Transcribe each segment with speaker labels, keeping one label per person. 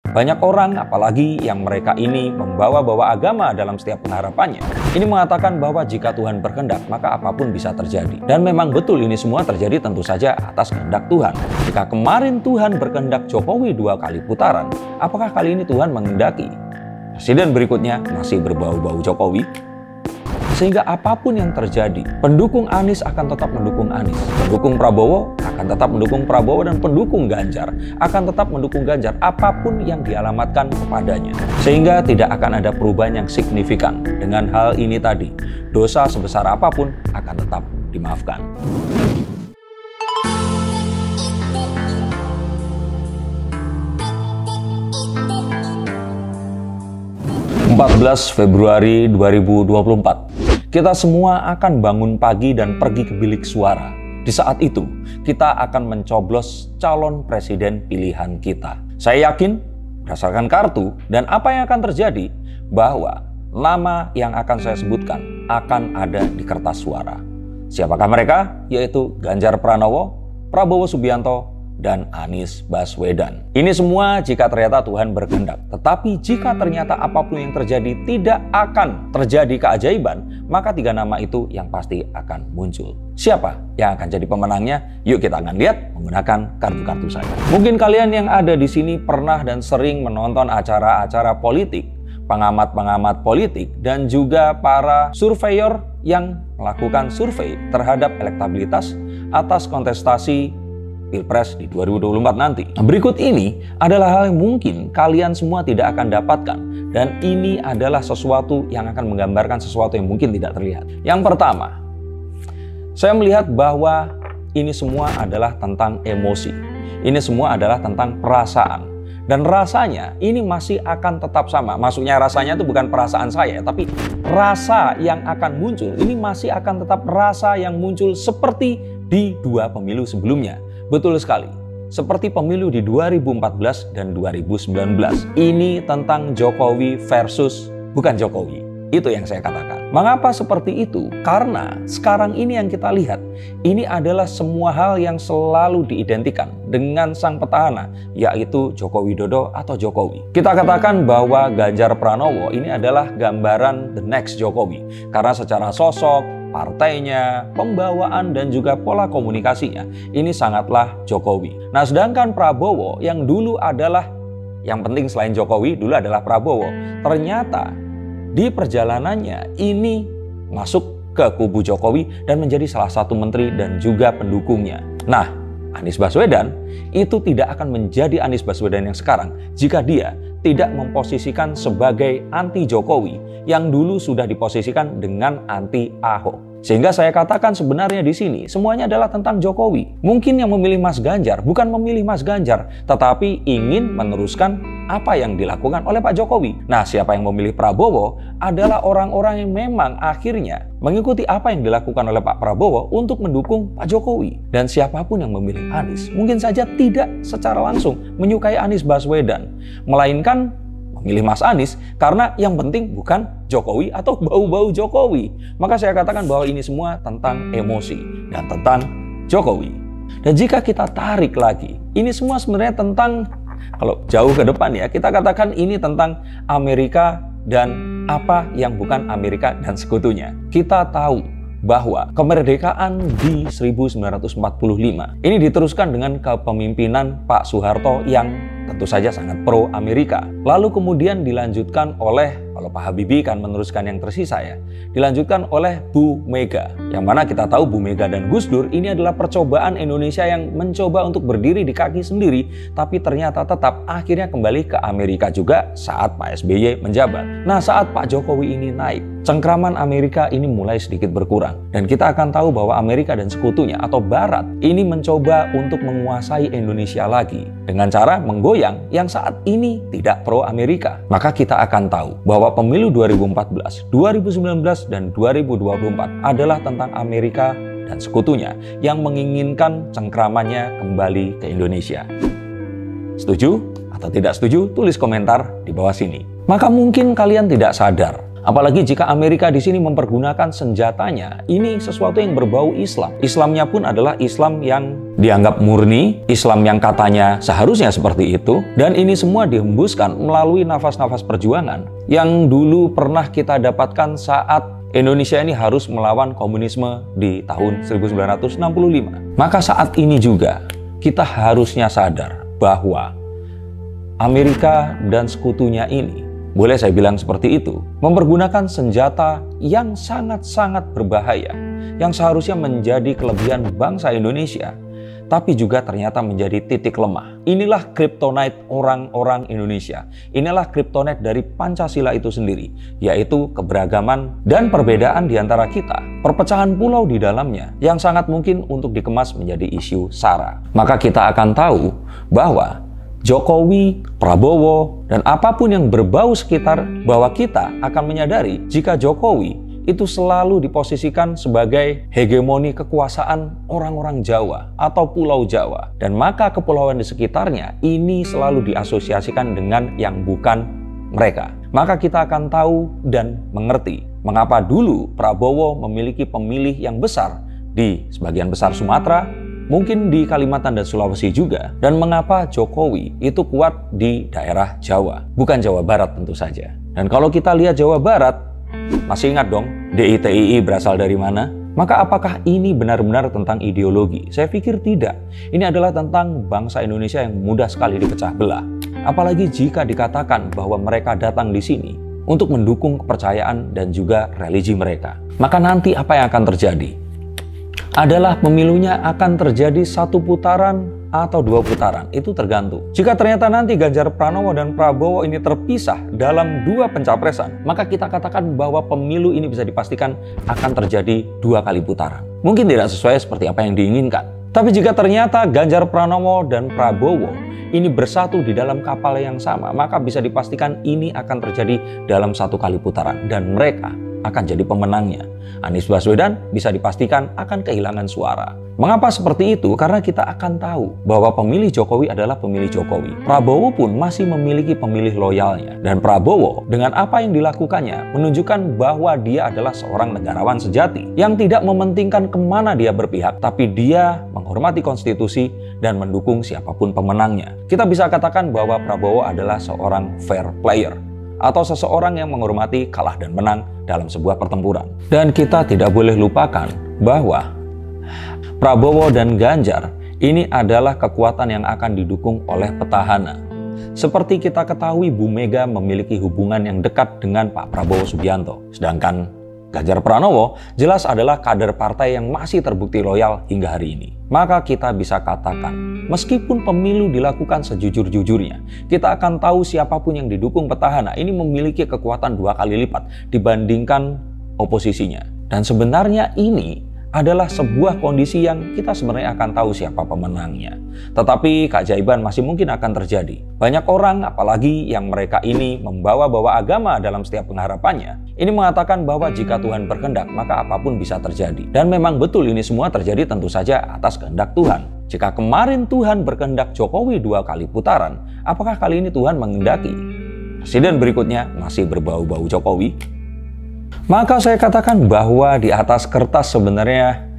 Speaker 1: Banyak orang, apalagi yang mereka ini membawa-bawa agama dalam setiap pengharapannya, ini mengatakan bahwa jika Tuhan berkehendak, maka apapun bisa terjadi. Dan memang betul ini semua terjadi tentu saja atas kehendak Tuhan. Jika kemarin Tuhan berkehendak Jokowi 2 kali putaran, apakah kali ini Tuhan menghendaki presiden berikutnya masih berbau-bau Jokowi? Sehingga apapun yang terjadi, pendukung Anies akan tetap mendukung Anies. Pendukung Prabowo akan tetap mendukung Prabowo, dan pendukung Ganjar akan tetap mendukung Ganjar apapun yang dialamatkan kepadanya. Sehingga tidak akan ada perubahan yang signifikan. Dengan hal ini tadi, dosa sebesar apapun akan tetap dimaafkan. 14 Februari 2024. Kita semua akan bangun pagi dan pergi ke bilik suara. Di saat itu, kita akan mencoblos calon presiden pilihan kita. Saya yakin, berdasarkan kartu dan apa yang akan terjadi, bahwa nama yang akan saya sebutkan akan ada di kertas suara. Siapakah mereka? Yaitu Ganjar Pranowo, Prabowo Subianto, dan Anies Baswedan. Ini semua jika ternyata Tuhan berkehendak. Tetapi jika ternyata apapun yang terjadi tidak akan terjadi keajaiban, maka 3 nama itu yang pasti akan muncul. Siapa yang akan jadi pemenangnya? Yuk kita akan lihat menggunakan kartu-kartu saya. Mungkin kalian yang ada di sini pernah dan sering menonton acara-acara politik, pengamat-pengamat politik, dan juga para surveyor yang melakukan survei terhadap elektabilitas atas kontestasi Pilpres di 2024 nanti. Berikut ini adalah hal yang mungkin kalian semua tidak akan dapatkan, dan ini adalah sesuatu yang akan menggambarkan sesuatu yang mungkin tidak terlihat. Yang pertama, saya melihat bahwa ini semua adalah tentang emosi. Ini semua adalah tentang perasaan. Dan rasanya ini masih akan tetap sama. Maksudnya rasanya itu bukan perasaan saya, tapi rasa yang akan muncul ini masih akan tetap rasa yang muncul seperti di 2 pemilu sebelumnya. Betul sekali, seperti pemilu di 2014 dan 2019. Ini tentang Jokowi versus bukan Jokowi. Itu yang saya katakan. Mengapa seperti itu? Karena sekarang ini yang kita lihat, ini adalah semua hal yang selalu diidentikan dengan sang petahana, yaitu Joko Widodo atau Jokowi. Kita katakan bahwa Ganjar Pranowo ini adalah gambaran the next Jokowi. Karena secara sosok, partainya, pembawaan, dan juga pola komunikasinya ini sangatlah Jokowi. Nah, sedangkan Prabowo yang dulu adalah, yang penting selain Jokowi dulu adalah Prabowo, ternyata di perjalanannya ini masuk ke kubu Jokowi dan menjadi salah satu menteri dan juga pendukungnya. Nah, Anies Baswedan itu tidak akan menjadi Anies Baswedan yang sekarang jika dia tidak memposisikan sebagai anti Jokowi yang dulu sudah diposisikan dengan anti Ahok. Sehingga saya katakan sebenarnya di sini semuanya adalah tentang Jokowi. Mungkin yang memilih Mas Ganjar bukan memilih Mas Ganjar, tetapi ingin meneruskan apa yang dilakukan oleh Pak Jokowi. Nah, siapa yang memilih Prabowo adalah orang-orang yang memang akhirnya mengikuti apa yang dilakukan oleh Pak Prabowo untuk mendukung Pak Jokowi. Dan siapapun yang memilih Anies mungkin saja tidak secara langsung menyukai Anies Baswedan, melainkan memilih Mas Anies karena yang penting bukan Jokowi atau bau-bau Jokowi. Maka saya katakan bahwa ini semua tentang emosi dan tentang Jokowi. Dan jika kita tarik lagi, ini semua sebenarnya tentang, kalau jauh ke depan ya, kita katakan ini tentang Amerika dan apa yang bukan Amerika dan sekutunya. Kita tahu bahwa kemerdekaan di 1945 ini diteruskan dengan kepemimpinan Pak Soeharto yang tentu saja sangat pro Amerika. Lalu kemudian dilanjutkan oleh, kalau Pak Habibie kan meneruskan yang tersisa ya, dilanjutkan oleh Bu Mega. Yang mana kita tahu Bu Mega dan Gus Dur ini adalah percobaan Indonesia yang mencoba untuk berdiri di kaki sendiri, tapi ternyata tetap akhirnya kembali ke Amerika juga saat Pak SBY menjabat. Nah, saat Pak Jokowi ini naik, cengkraman Amerika ini mulai sedikit berkurang. Dan kita akan tahu bahwa Amerika dan sekutunya atau Barat ini mencoba untuk menguasai Indonesia lagi dengan cara menggoyang yang saat ini tidak pro Amerika. Maka kita akan tahu bahwa pemilu 2014, 2019, dan 2024 adalah tentang Amerika dan sekutunya yang menginginkan cengkramannya kembali ke Indonesia. Setuju atau tidak setuju? Tulis komentar di bawah sini. Maka mungkin kalian tidak sadar, apalagi jika Amerika di sini mempergunakan senjatanya, ini sesuatu yang berbau Islam. Islamnya pun adalah Islam yang dianggap murni, Islam yang katanya seharusnya seperti itu, dan ini semua dihembuskan melalui nafas-nafas perjuangan yang dulu pernah kita dapatkan saat Indonesia ini harus melawan komunisme di tahun 1965. Maka saat ini juga kita harusnya sadar bahwa Amerika dan sekutunya ini, boleh saya bilang seperti itu, mempergunakan senjata yang sangat-sangat berbahaya, yang seharusnya menjadi kelebihan bangsa Indonesia, tapi juga ternyata menjadi titik lemah. Inilah kryptonite orang-orang Indonesia. Inilah kryptonite dari Pancasila itu sendiri, yaitu keberagaman dan perbedaan di antara kita. Perpecahan pulau di dalamnya yang sangat mungkin untuk dikemas menjadi isu SARA. Maka kita akan tahu bahwa Jokowi, Prabowo, dan apapun yang berbau sekitar, bahwa kita akan menyadari jika Jokowi itu selalu diposisikan sebagai hegemoni kekuasaan orang-orang Jawa atau Pulau Jawa. Dan maka kepulauan di sekitarnya ini selalu diasosiasikan dengan yang bukan mereka. Maka kita akan tahu dan mengerti mengapa dulu Prabowo memiliki pemilih yang besar di sebagian besar Sumatera, mungkin di Kalimantan dan Sulawesi juga, dan mengapa Jokowi itu kuat di daerah Jawa, bukan Jawa Barat tentu saja. Dan kalau kita lihat Jawa Barat, masih ingat dong DITII berasal dari mana? Maka apakah ini benar-benar tentang ideologi? Saya pikir tidak. Ini adalah tentang bangsa Indonesia yang mudah sekali dipecah belah. Apalagi jika dikatakan bahwa mereka datang di sini untuk mendukung kepercayaan dan juga religi mereka. Maka nanti apa yang akan terjadi? Adalah pemilunya akan terjadi 1 putaran atau 2 putaran, itu tergantung. Jika ternyata nanti Ganjar Pranowo dan Prabowo ini terpisah dalam 2 pencapresan, maka kita katakan bahwa pemilu ini bisa dipastikan akan terjadi 2 kali putaran. Mungkin tidak sesuai seperti apa yang diinginkan. Tapi jika ternyata Ganjar Pranowo dan Prabowo ini bersatu di dalam kapal yang sama, maka bisa dipastikan ini akan terjadi dalam 1 kali putaran. Dan mereka akan jadi pemenangnya. Anies Baswedan bisa dipastikan akan kehilangan suara. Mengapa seperti itu? Karena kita akan tahu bahwa pemilih Jokowi adalah pemilih Jokowi. Prabowo pun masih memiliki pemilih loyalnya. Dan Prabowo dengan apa yang dilakukannya menunjukkan bahwa dia adalah seorang negarawan sejati yang tidak mementingkan kemana dia berpihak, tapi dia menghormati konstitusi dan mendukung siapapun pemenangnya. Kita bisa katakan bahwa Prabowo adalah seorang fair player, atau seseorang yang menghormati kalah dan menang dalam sebuah pertempuran. Dan kita tidak boleh lupakan bahwa Prabowo dan Ganjar ini adalah kekuatan yang akan didukung oleh petahana. Seperti kita ketahui, Bu Mega memiliki hubungan yang dekat dengan Pak Prabowo Subianto. Sedangkan Ganjar Pranowo jelas adalah kader partai yang masih terbukti loyal hingga hari ini. Maka kita bisa katakan, meskipun pemilu dilakukan sejujur-jujurnya, kita akan tahu siapapun yang didukung petahana ini memiliki kekuatan 2 kali lipat dibandingkan oposisinya. Dan sebenarnya ini adalah sebuah kondisi yang kita sebenarnya akan tahu siapa pemenangnya. Tetapi keajaiban masih mungkin akan terjadi. Banyak orang, apalagi yang mereka ini membawa-bawa agama dalam setiap pengharapannya, ini mengatakan bahwa jika Tuhan berkehendak, maka apapun bisa terjadi. Dan memang betul ini semua terjadi tentu saja atas kehendak Tuhan. Jika kemarin Tuhan berkehendak Jokowi 2 kali putaran, apakah kali ini Tuhan menghendaki presiden berikutnya masih berbau-bau Jokowi? Maka saya katakan bahwa di atas kertas sebenarnya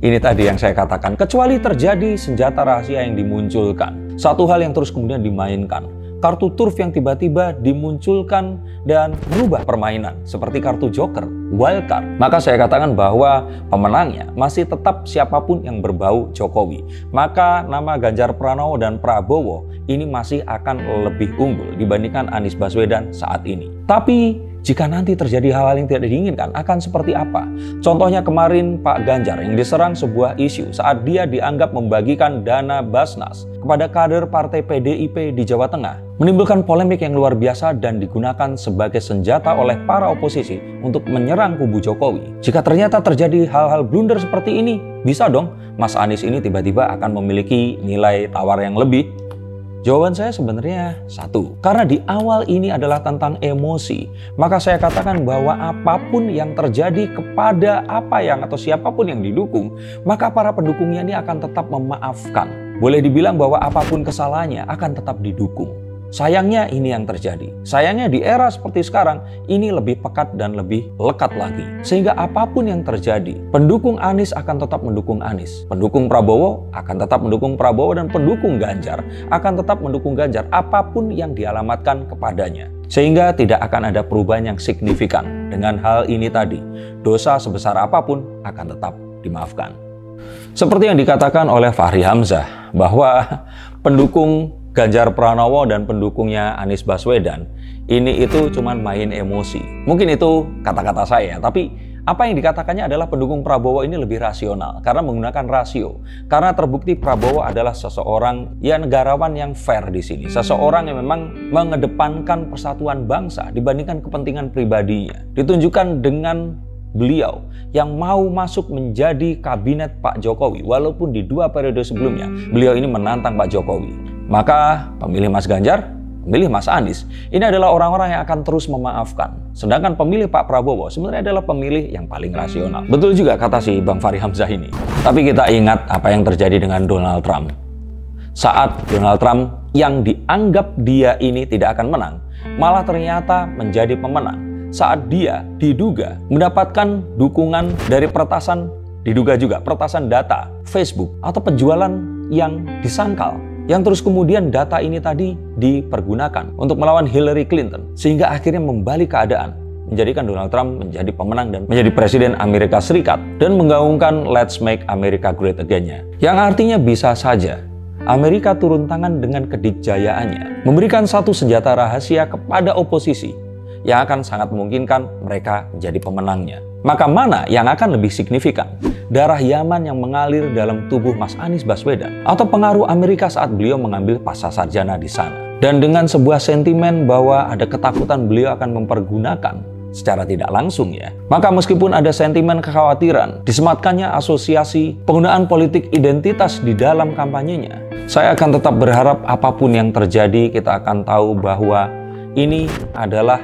Speaker 1: ini tadi yang saya katakan, kecuali terjadi senjata rahasia yang dimunculkan, satu hal yang terus kemudian dimainkan, kartu turf yang tiba-tiba dimunculkan dan merubah permainan, seperti kartu joker, wildcard, maka saya katakan bahwa pemenangnya masih tetap siapapun yang berbau Jokowi. Maka nama Ganjar Pranowo dan Prabowo ini masih akan lebih unggul dibandingkan Anies Baswedan saat ini. Tapi jika nanti terjadi hal-hal yang tidak diinginkan, akan seperti apa? Contohnya kemarin Pak Ganjar yang diserang sebuah isu saat dia dianggap membagikan dana Basnas kepada kader partai PDIP di Jawa Tengah, menimbulkan polemik yang luar biasa dan digunakan sebagai senjata oleh para oposisi untuk menyerang kubu Jokowi. Jika ternyata terjadi hal-hal blunder seperti ini, bisa dong Mas Anies ini tiba-tiba akan memiliki nilai tawar yang lebih. Jawaban saya sebenarnya satu, karena di awal ini adalah tentang emosi. Maka saya katakan bahwa apapun yang terjadi kepada apa yang atau siapapun yang didukung, maka para pendukungnya ini akan tetap memaafkan. Boleh dibilang bahwa apapun kesalahannya akan tetap didukung. Sayangnya ini yang terjadi. Sayangnya di era seperti sekarang, ini lebih pekat dan lebih lekat lagi. Sehingga apapun yang terjadi, pendukung Anies akan tetap mendukung Anies. Pendukung Prabowo akan tetap mendukung Prabowo, dan pendukung Ganjar akan tetap mendukung Ganjar apapun yang dialamatkan kepadanya. Sehingga tidak akan ada perubahan yang signifikan. Dengan hal ini tadi, dosa sebesar apapun akan tetap dimaafkan. Seperti yang dikatakan oleh Fahri Hamzah, bahwa pendukung Ganjar Pranowo dan pendukungnya Anies Baswedan ini itu cuman main emosi. Mungkin itu kata-kata saya, tapi apa yang dikatakannya adalah pendukung Prabowo ini lebih rasional karena menggunakan rasio. Karena terbukti Prabowo adalah seseorang yang negarawan yang fair di sini, seseorang yang memang mengedepankan persatuan bangsa dibandingkan kepentingan pribadinya. Ditunjukkan dengan beliau yang mau masuk menjadi kabinet Pak Jokowi, walaupun di 2 periode sebelumnya beliau ini menantang Pak Jokowi. Maka pemilih Mas Ganjar, pemilih Mas Anies, ini adalah orang-orang yang akan terus memaafkan. Sedangkan pemilih Pak Prabowo sebenarnya adalah pemilih yang paling rasional. Betul juga kata si Bang Fahri Hamzah ini. Tapi kita ingat apa yang terjadi dengan Donald Trump. Saat Donald Trump yang dianggap dia ini tidak akan menang, malah ternyata menjadi pemenang. Saat dia diduga mendapatkan dukungan dari peretasan, diduga juga peretasan data Facebook atau penjualan yang disangkal, yang terus kemudian data ini tadi dipergunakan untuk melawan Hillary Clinton, sehingga akhirnya membalik keadaan, menjadikan Donald Trump menjadi pemenang dan menjadi Presiden Amerika Serikat, dan menggaungkan Let's Make America Great Again-nya, yang artinya bisa saja Amerika turun tangan dengan kedikjayaannya, memberikan satu senjata rahasia kepada oposisi yang akan sangat memungkinkan mereka menjadi pemenangnya. Maka mana yang akan lebih signifikan? Darah Yaman yang mengalir dalam tubuh Mas Anies Baswedan, atau pengaruh Amerika saat beliau mengambil pasca sarjana di sana? Dan dengan sebuah sentimen bahwa ada ketakutan beliau akan mempergunakan secara tidak langsung ya. Maka meskipun ada sentimen kekhawatiran disematkannya asosiasi penggunaan politik identitas di dalam kampanyenya, saya akan tetap berharap apapun yang terjadi kita akan tahu bahwa ini adalah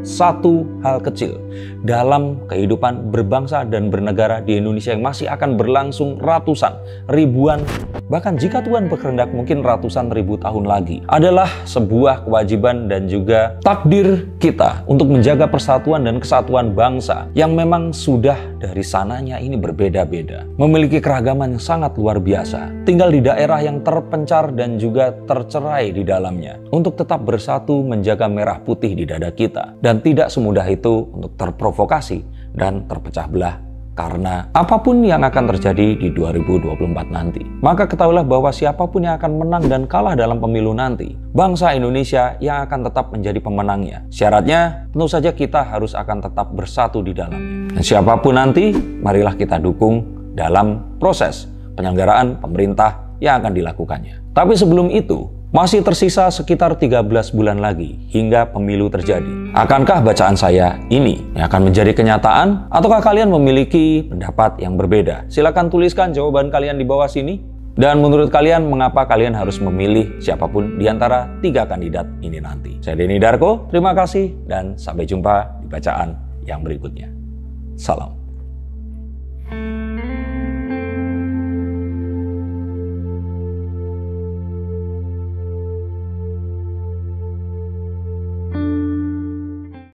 Speaker 1: satu hal kecil dalam kehidupan berbangsa dan bernegara di Indonesia yang masih akan berlangsung ratusan, ribuan, bahkan jika Tuhan berkehendak mungkin ratusan ribu tahun lagi. Adalah sebuah kewajiban dan juga takdir kita untuk menjaga persatuan dan kesatuan bangsa yang memang sudah dari sananya ini berbeda-beda, memiliki keragaman yang sangat luar biasa, tinggal di daerah yang terpencar dan juga tercerai di dalamnya, untuk tetap bersatu menjaga merah putih di dada kita. Dan tidak semudah itu untuk terprovokasi dan terpecah belah karena apapun yang akan terjadi di 2024 nanti. Maka ketahuilah bahwa siapapun yang akan menang dan kalah dalam pemilu nanti, bangsa Indonesia yang akan tetap menjadi pemenangnya. Syaratnya tentu saja kita harus akan tetap bersatu di dalamnya. Dan siapapun nanti, marilah kita dukung dalam proses penyelenggaraan pemerintah yang akan dilakukannya. Tapi sebelum itu, masih tersisa sekitar 13 bulan lagi hingga pemilu terjadi. Akankah bacaan saya ini yang akan menjadi kenyataan? Ataukah kalian memiliki pendapat yang berbeda? Silakan tuliskan jawaban kalian di bawah sini. Dan menurut kalian, mengapa kalian harus memilih siapapun di antara 3 kandidat ini nanti? Saya Denny Darko, terima kasih dan sampai jumpa di bacaan yang berikutnya. Salam.